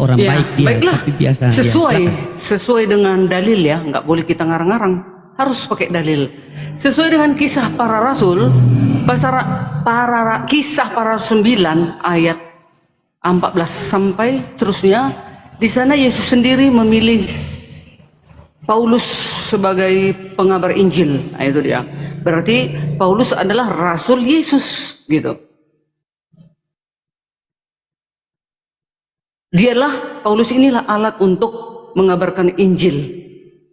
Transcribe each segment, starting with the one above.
orang Ya, baik dia, baiklah. tapi biasa. Ya, silakan. Sesuai dengan dalil ya, nggak boleh kita ngarang-ngarang, harus pakai dalil. Sesuai dengan kisah para rasul, kisah para rasul 9 ayat 14 sampai terusnya, di sana Yesus sendiri memilih Paulus sebagai pengabar Injil. Nah, itu dia. Berarti Paulus adalah rasul Yesus gitu. Paulus inilah alat untuk mengabarkan Injil.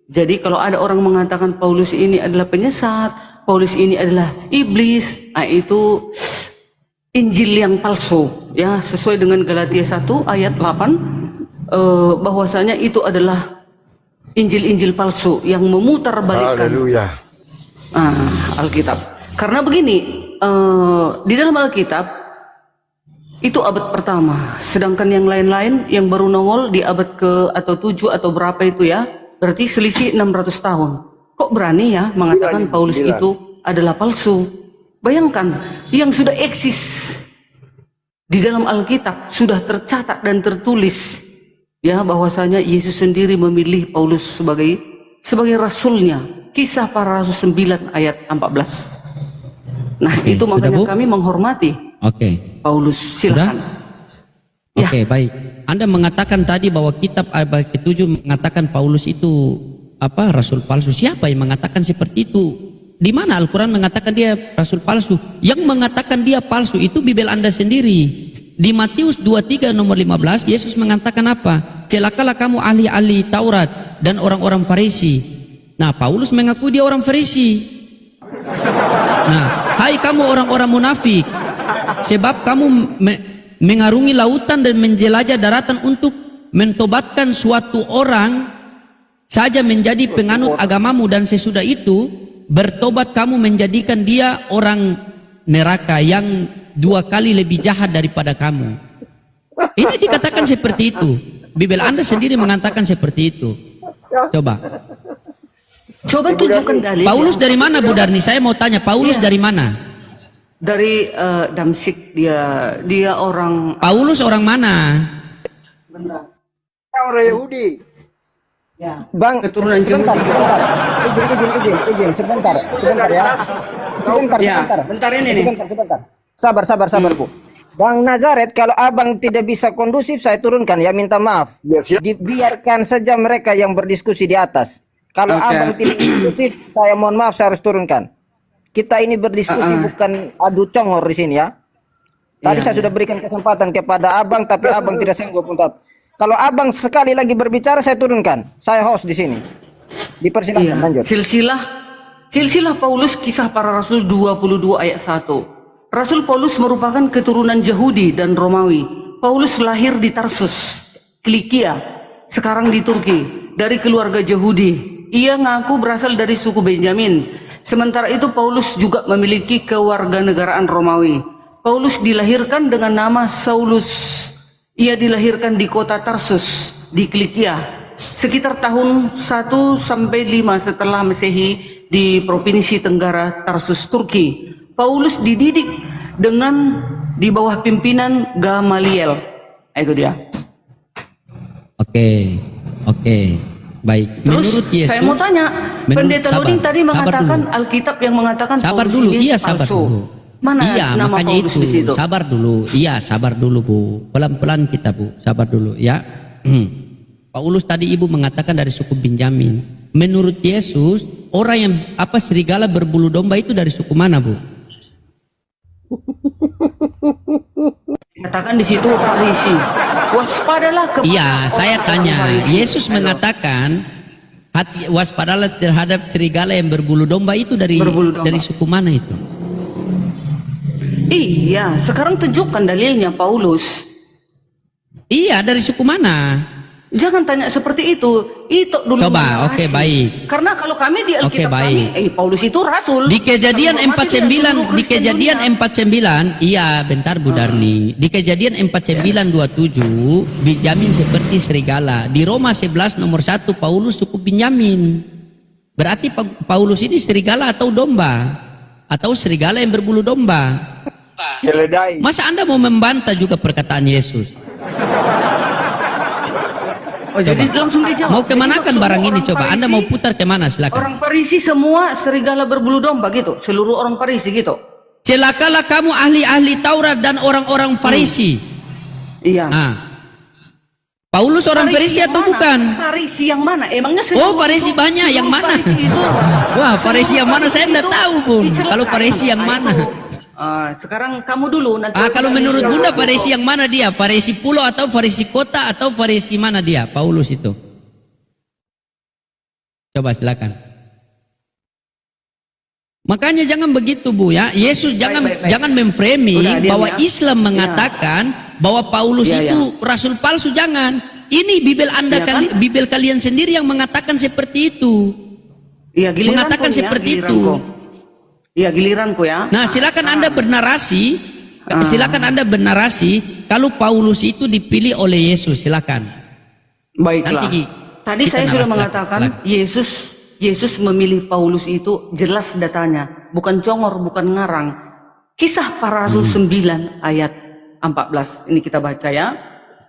Jadi kalau ada orang mengatakan Paulus ini adalah penyesat, Paulus ini adalah iblis, nah itu Injil yang palsu ya, sesuai dengan Galatia 1 ayat 8, bahwasanya itu adalah Injil-Injil palsu yang memutarbalikkan Alkitab. Karena begini, di dalam Alkitab itu abad pertama, sedangkan yang lain-lain yang baru nongol di abad ke atau 7 atau berapa itu ya, berarti selisih 600 tahun. Kok berani ya mengatakan Paulus itu adalah palsu? Bayangkan, yang sudah eksis di dalam Alkitab sudah tercatat dan tertulis ya, bahwasanya Yesus sendiri memilih Paulus sebagai rasulnya. Kisah para rasul 9 ayat 14. Nah, itu makanya kami menghormati Paulus. Silakan. Oke, baik. Anda mengatakan tadi bahwa kitab abad ke-7 mengatakan Paulus itu rasul palsu. Siapa yang mengatakan seperti itu? Di mana Al-Quran mengatakan dia rasul palsu? Yang mengatakan dia palsu itu Bibel Anda sendiri. Di Matius 23 nomor 15, Yesus mengatakan apa? Celakalah kamu ahli-ahli Taurat dan orang-orang Farisi. Nah, Paulus mengaku dia orang Farisi. Nah, hai kamu orang-orang munafik, sebab kamu mengarungi lautan dan menjelajah daratan untuk mentobatkan suatu orang saja menjadi penganut agamamu, dan sesudah itu bertobat kamu menjadikan dia orang neraka yang 2 kali lebih jahat daripada kamu. Ini dikatakan seperti itu. Bibel Anda sendiri mengatakan seperti itu. Coba tunjukkan dalil. Paulus dari mana, Bu Darni? Saya mau tanya, Paulus dari mana? Dari Damsik. Dia orang. Paulus orang mana? Benar. Orang Yahudi. Ya. Bang, keturunan sebentar. Izin, sebentar ya. Bentar ini nih. Sebentar. Sabar, Bu. Bang Nazaret, kalau abang tidak bisa kondusif, saya turunkan ya, minta maaf. Dibiarkan saja mereka yang berdiskusi di atas. Kalau abang tidak kondusif, saya mohon maaf, saya harus turunkan. Kita ini berdiskusi bukan adu congor di sini ya. Tadi saya sudah berikan kesempatan kepada abang, tapi abang tidak sanggup untuk. Kalau abang sekali lagi berbicara, saya turunkan. Saya host di sini. Dipersilakan, lanjut. Silsilah Paulus, kisah para rasul 22 ayat 1. Rasul Paulus merupakan keturunan Yahudi dan Romawi. Paulus lahir di Tarsus, Kilikia, sekarang di Turki, dari keluarga Yahudi. Ia ngaku berasal dari suku Benyamin. Sementara itu Paulus juga memiliki kewarganegaraan Romawi. Paulus dilahirkan dengan nama Saulus. Ia dilahirkan di kota Tarsus di Kilikia sekitar tahun 1 sampai 5 setelah Masehi di provinsi Tenggara Tarsus, Turki. Paulus dididik di bawah pimpinan Gamaliel. Itu dia. Oke. Baik. Terus menurut Yesus, saya mau tanya, Pendeta Loding tadi mengatakan Alkitab yang mengatakan sabar Paulus dulu, ini sabar palsu. dulu. Mana nama makanya Paulus itu, di situ? sabar dulu, Bu. Pelan-pelan kita, Bu. Sabar dulu ya. Paulus tadi Ibu mengatakan dari suku Benyamin. Menurut Yesus, orang yang serigala berbulu domba itu dari suku mana, Bu? Katakan di situ Farisi. Waspadalah kepada saya tanya. Farisi. Yesus mengatakan waspadalah terhadap serigala yang berbulu domba itu dari suku mana itu? Iya, sekarang tunjukkan dalilnya Paulus. Iya, dari suku mana? Jangan tanya seperti itu. Itu dulu. Coba, baik. Karena kalau kami di Alkitab kami, Paulus itu rasul. Di Kejadian 49, iya, bentar Bu Darni. Di Kejadian 49:27, Benyamin seperti serigala. Di Roma 11 nomor 1, Paulus suku Benyamin. Berarti Paulus ini serigala atau domba? Atau serigala yang berbulu domba? Masa Anda mau membantah juga perkataan Yesus? Oh, jadi langsung dijawab. Mau kemanakan Jadi, barang semua ini orang coba? Anda Farisi- mau putar kemana? Silakan. Orang Parisi semua serigala berbulu domba gitu. Seluruh orang Parisi gitu. Celakalah kamu ahli-ahli Taurat dan orang-orang Farisi. Iya. Ah. Paulus orang Farisi yang atau mana? bukan? Farisi yang mana? Emangnya Oh, Farisi banyak. Yang mana? Farisi itu, Wah, Farisi yang mana? Saya tidak itu tahu, Bun. dicelakai. Kalau Farisi yang Nah, mana? itu. Sekarang kamu dulu nanti. Kalau menurut Bunda Farisi yang mana dia? Farisi pulau atau Farisi kota atau Farisi mana dia? Paulus itu. Coba silakan. Makanya jangan begitu, Bu ya. Yesus jangan memframing Udah, diam, bahwa ya. Islam mengatakan bahwa Paulus Ya, itu rasul palsu, jangan. Ini Bibel Anda Ya, kan? Bibel kalian sendiri yang mengatakan seperti itu. Iya, giliranku Mengatakan ya, seperti giliranku. itu. Iya, giliranku ya. Nah, silakan Anda bernarasi. Silakan Anda bernarasi kalau Paulus itu dipilih oleh Yesus, silakan. Baiklah. Nanti Tadi kita saya sudah narasi mengatakan lagi. Yesus memilih Paulus itu jelas datanya, bukan congor, bukan ngarang. Kisah para Rasul 9 ayat 14 ini kita baca ya,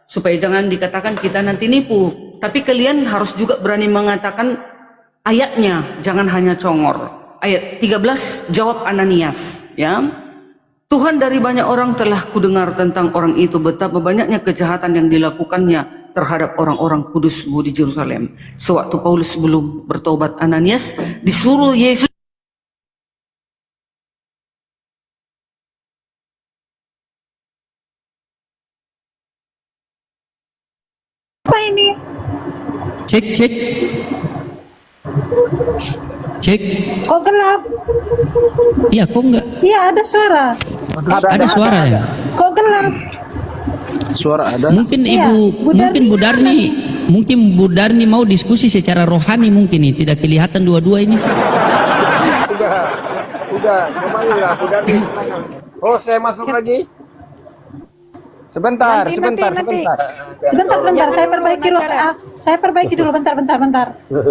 supaya jangan dikatakan kita nanti nipu. Tapi kalian harus juga berani mengatakan ayatnya, jangan hanya congor. Ayat 13, jawab Ananias ya. Tuhan, dari banyak orang telah kudengar tentang orang itu, betapa banyaknya kejahatan yang dilakukannya terhadap orang-orang kudusmu di Yerusalem. Sewaktu Paulus belum bertobat, Ananias disuruh Yesus Apa ini? Cek. Cek. Kok gelap? Iya, kok enggak? Iya, ada suara. Ada suara ya? Kok gelap? Suara ada. Mungkin Iya, Ibu, mungkin Bu Darni mau diskusi secara rohani mungkin ini, tidak kelihatan dua-dua ini. Udah, kembalilah, udah nih. Oh, saya masuk lagi. Sebentar. Sebentar. Saya perbaiki dulu. Bentar.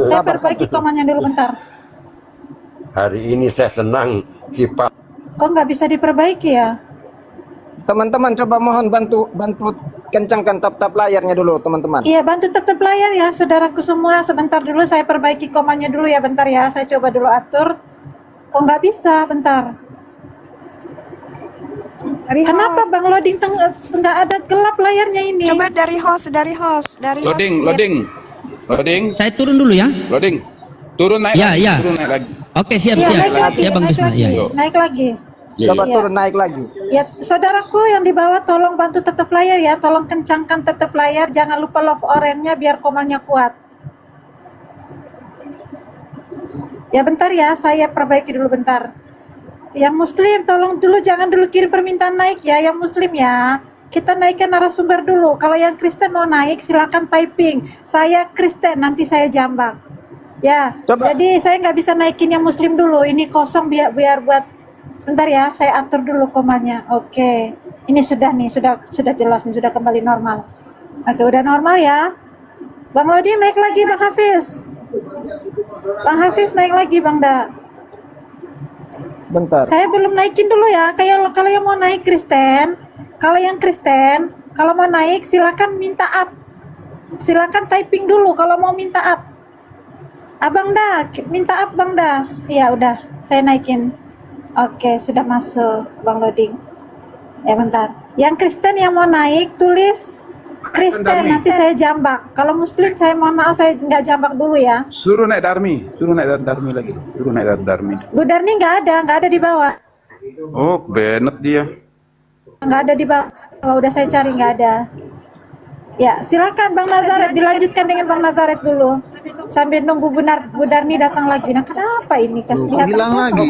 Saya perbaiki komannya dulu bentar. Hari ini saya senang si Pak. Kok nggak bisa diperbaiki ya? Teman-teman coba mohon bantu kencangkan tap layarnya dulu, teman-teman. Iya, bantu tetap layar ya, saudaraku semua. Sebentar dulu saya perbaiki komannya dulu ya, bentar ya. Saya coba dulu atur. Kok nggak bisa? Bentar. Kenapa Bang Loading nggak ada gelap layarnya ini? Coba dari host. Loading. Saya turun dulu ya. Loading. Turun naik Ya, lagi. ya. Turun naik lagi. Oke, siap. Iya, naik lagi, Siap Bang naik Bisma. lagi, Ya. naik lagi. Coba Iya. turun naik lagi. Ya, saudaraku yang di bawah tolong bantu tetap layar ya, tolong kencangkan tetap layar, jangan lupa love orange-nya biar komannya kuat. Ya bentar ya, saya perbaiki dulu bentar. Yang muslim tolong dulu, jangan dulu kirim permintaan naik ya, yang muslim ya. Kita naikkan narasumber dulu. Kalau yang Kristen mau naik silakan typing. Saya Kristen, nanti saya jambak. Ya, Coba. jadi saya nggak bisa naikin yang muslim dulu. Ini kosong biar buat sebentar ya, saya atur dulu komanya. Oke. Ini sudah nih, sudah jelas nih, sudah kembali normal. Oke, udah normal ya. Bang Lodi naik lagi, Bang Hafiz. Bang Hafiz naik lagi, Bang Da. Bentar. Saya belum naikin dulu ya. Kayak kalau yang mau naik Kristen, kalau mau naik silakan minta up. Silakan typing dulu kalau mau minta up. Abang Da, minta up Bang Da. Iya udah, saya naikin. Oke, sudah masuk Bang Loading. Ya bentar. Yang Kristen yang mau naik tulis Kristen, nanti saya jambak. Kalau Muslim saya mohon maaf, saya nggak jambak dulu ya. Suruh naik Darmi lagi. Suruh naik Darmi. Bu Darni nggak ada di bawah. Oh, Bennett dia. Nggak ada di bawah, udah saya cari nggak ada. Ya, silakan Bang Nazaret, dilanjutkan dengan Bang Nazaret dulu. Sambil nunggu Bu Darni datang lagi. Nah, kenapa ini? Hilang lagi.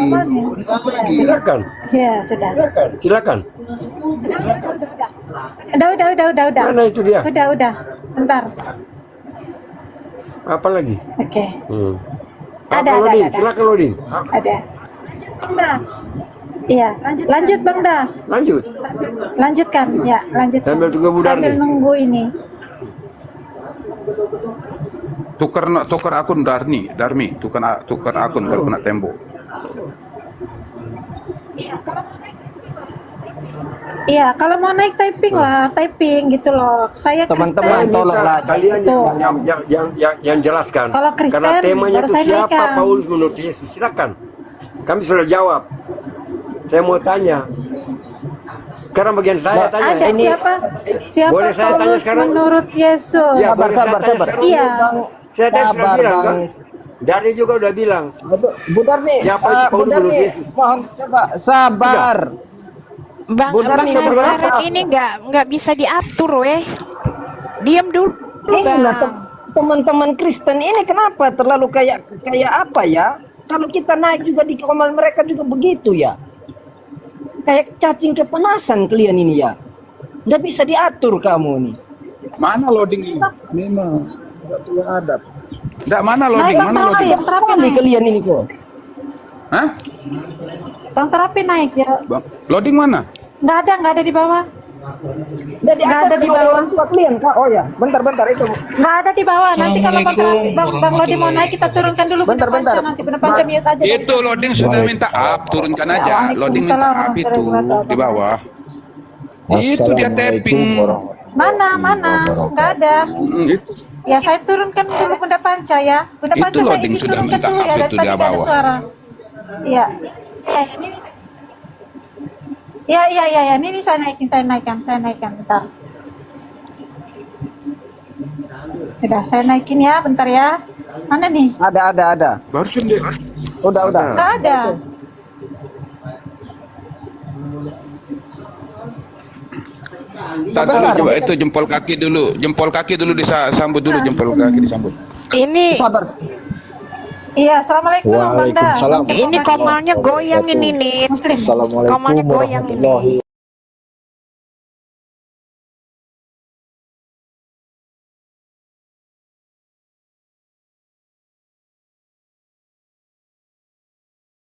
Silakan. Ya, sudah. Silakan. Udah. Mana itu dia? Udah. Bentar. Apa lagi? Oke. Apa Ada. loading? Silakan loading. Ada. Iya, lanjut Bang Da. Lanjut. Lanjutkan, ya, lanjutkan. Sambil tunggu Bu Darni. Sambil nunggu ini. Tukar akun Darmi. Tukar akun kalau kena tembok. Iya, kalau mau naik typing lah, typing gitu loh. Saya Teman-teman, Kristen. tolonglah. Kalian Betul. yang jelaskan. Kalau Kristen, Karena temanya baru itu saya siapa naikkan. Paulus menurut Yesus. Silakan. Kami sudah jawab. Saya mau tanya. Sekarang bagian saya tanya. Ada Ini siapa Boleh saya tanya Paulus sekarang? menurut Yesus? Ya, Sabar, boleh saya sabar, tanya sabar. sekarang? Iya. Saya tadi sudah Sabar, bilang kan. Bang. Dari juga udah bilang. Bu Darni, Siapa itu Bu Paulus Darni, menurut Yesus? mohon coba sabar. Bang Bu Darni, Nazaret beberapa- ini nggak bisa diatur, weh. Diam dulu, Nah, Bang. teman-teman Kristen ini kenapa terlalu kayak apa ya? Kalau kita naik juga di komal mereka juga begitu ya. Kayak cacing kepanasan kalian ini ya. Nggak bisa diatur kamu nih. Mana loading ini? Memang nggak punya adab. Nggak, mana Naik loading? Bang Mana Terapi, loading? Bang Terapi Sekali naik. kalian ini kok. Hah? Bang Terapi naik ya. Bang, loading mana? Nggak ada di bawah. Nggak Nggak ada di bawah. Orang tua kalian kak. Oh ya, bentar itu. Nggak ada di bawah. Nanti kalau Bang Terapi, Bang Lodi mau naik, kita turunkan dulu. Bentar, Bunda Panca. bentar. Nanti Bunda Panca mute aja. Itu loading sudah minta up, turunkan aja. Loading minta up itu di bawah. Itu dia tapping. Mana? Nggak ada. Itu. Ya saya turunkan dulu Bunda Panca ya. Bunda Itu Panca saya loading izin sudah turunkan minta dulu up ya. itu Dan di tadi nggak ada bawah. suara. Iya. Iya. Ini saya naikkan. Bentar. Udah, saya naikin ya, bentar ya. Mana nih? Ada. Barusan dia. Udah. Nggak ada. Tadi coba itu jempol kaki dulu disambut dulu, jempol kaki disambut. Ini Sabar. Iya, assalamualaikum Bang Da. ini komalnya goyang ini nih. Muslim. Komalnya goyang ini.